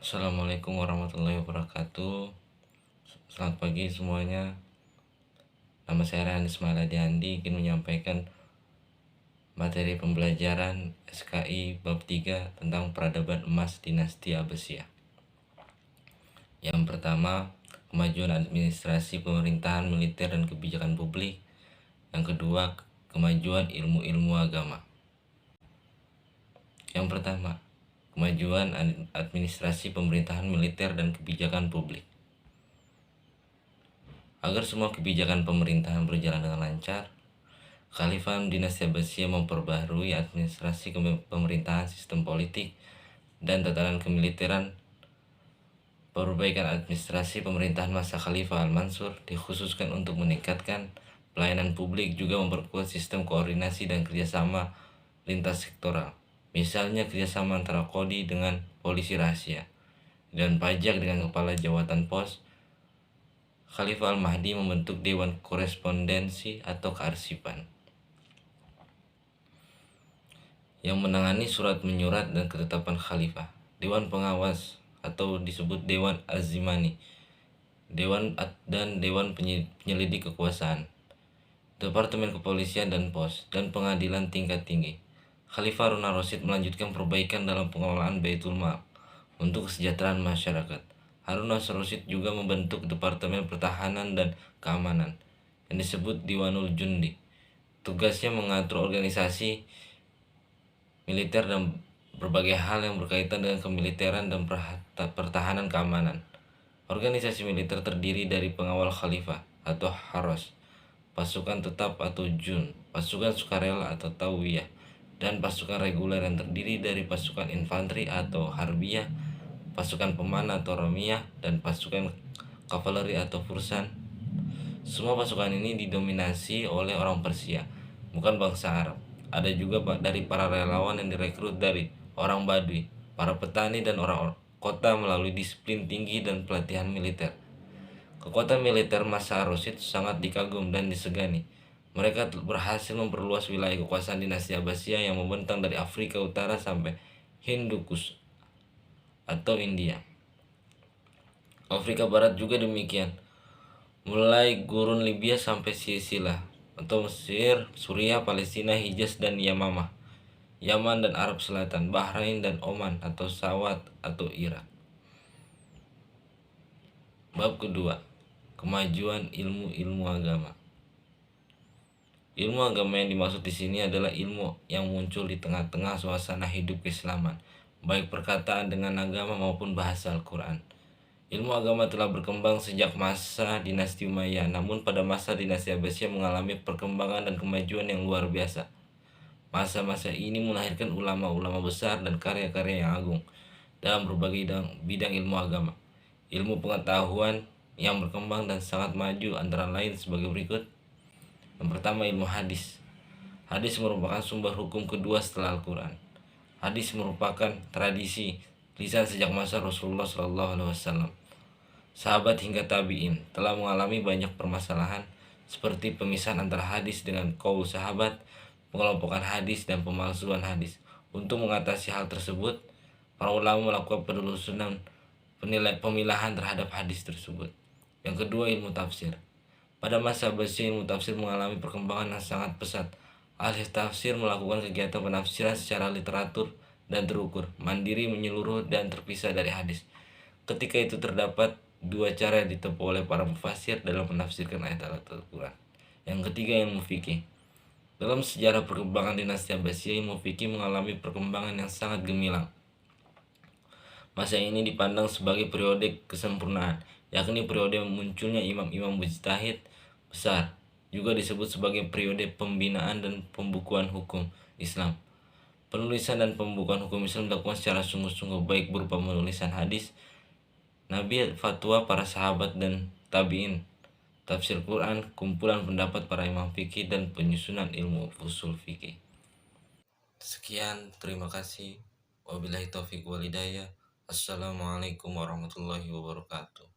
Assalamualaikum warahmatullahi wabarakatuh. Selamat pagi semuanya. Nama saya Rani Ismail Adiandi, ingin menyampaikan materi pembelajaran SKI bab 3 tentang peradaban emas dinasti Abbasiyah. Yang pertama, kemajuan administrasi pemerintahan, militer, dan kebijakan publik. Yang kedua, kemajuan ilmu-ilmu agama. Yang pertama, kemajuan administrasi pemerintahan, militer, dan kebijakan publik. Agar semua kebijakan pemerintahan berjalan dengan lancar, Khalifah dinasti Abbasiyah memperbaharui administrasi pemerintahan, sistem politik, dan tatanan kemiliteran. Perbaikan administrasi pemerintahan masa Khalifah Al-Mansur dikhususkan untuk meningkatkan pelayanan publik, juga memperkuat sistem koordinasi dan kerjasama lintas sektoral. Misalnya kerjasama antara Kodi dengan polisi rahasia dan pajak dengan kepala jabatan pos. Khalifah Al-Mahdi membentuk Dewan Korespondensi atau Kearsipan yang menangani surat menyurat dan ketetapan Khalifah. Dewan Pengawas atau disebut Dewan Azimani, dan Dewan Penyelidik Kekuasaan, Departemen Kepolisian dan Pos, dan Pengadilan Tingkat Tinggi. Khalifah Harun ar-Rasyid melanjutkan perbaikan dalam pengelolaan Baitul Mal untuk kesejahteraan masyarakat. Harun ar-Rasyid juga membentuk Departemen Pertahanan dan Keamanan yang disebut Diwanul Jundi. Tugasnya mengatur organisasi militer dan berbagai hal yang berkaitan dengan kemiliteran dan pertahanan keamanan. Organisasi militer terdiri dari pengawal khalifah atau haros, pasukan tetap atau jun, pasukan sukarela atau tawiyah, dan pasukan reguler yang terdiri dari pasukan infanteri atau harbiyah, pasukan pemanah atau ramiyah, dan pasukan kavaleri atau fursan. Semua pasukan ini didominasi oleh orang Persia, bukan bangsa Arab. Ada juga dari para relawan yang direkrut dari orang Badui, para petani, dan orang kota melalui disiplin tinggi dan pelatihan militer. Kekuatan militer masa Ar-Rasyid sangat dikagum dan disegani. Mereka berhasil memperluas wilayah kekuasaan dinasti Abbasiyah yang membentang dari Afrika Utara sampai Hindukush atau India. Afrika Barat juga demikian, mulai gurun Libya sampai Sisilah atau Mesir, Suriah, Palestina, Hijaz, dan Yamamah, Yaman dan Arab Selatan, Bahrain dan Oman atau Sawat atau Irak. Bab kedua, kemajuan ilmu-ilmu agama. Ilmu agama yang dimaksud di sini adalah ilmu yang muncul di tengah-tengah suasana hidup keislaman, baik perkataan dengan agama maupun bahasa Al-Quran. Ilmu agama telah berkembang sejak masa dinasti Umayyah, namun pada masa dinasti Abbasiyah mengalami perkembangan dan kemajuan yang luar biasa. Masa-masa ini melahirkan ulama-ulama besar dan karya-karya yang agung dalam berbagai bidang ilmu agama. Ilmu pengetahuan yang berkembang dan sangat maju antara lain sebagai berikut. Yang pertama, ilmu hadis. Hadis merupakan sumber hukum kedua setelah Al-Quran. Hadis merupakan tradisi lisan sejak masa Rasulullah SAW. Sahabat hingga tabi'in telah mengalami banyak permasalahan seperti pemisahan antara hadis dengan qaul sahabat, pengelompokan hadis, dan pemalsuan hadis. Untuk mengatasi hal tersebut, para ulama melakukan penelusuran pemilahan terhadap hadis tersebut. Yang kedua, ilmu tafsir. Pada masa Abbasiyah, ilmu tafsir mengalami perkembangan yang sangat pesat. Ahli tafsir melakukan kegiatan penafsiran secara literatur dan terukur, mandiri, menyeluruh, dan terpisah dari hadis. Ketika itu terdapat dua cara yang ditempuh oleh para mufasir dalam menafsirkan ayat-ayat Al-Quran. Yang ketiga, ilmu fikih. Dalam sejarah perkembangan dinasti Abbasiyah, ilmu fikih mengalami perkembangan yang sangat gemilang. Masa ini dipandang sebagai periode kesempurnaan, yakni periode munculnya imam-imam mujtahid besar. Juga disebut sebagai periode pembinaan dan pembukuan hukum Islam. Penulisan dan pembukuan hukum Islam dilakukan secara sungguh-sungguh, baik berupa penulisan hadis Nabi, fatwa para sahabat dan tabi'in, tafsir Quran, kumpulan pendapat para imam fikih, dan penyusunan ilmu usul fikih. Sekian, terima kasih. Wabillahi taufiq wal hidayah. Assalamualaikum warahmatullahi wabarakatuh.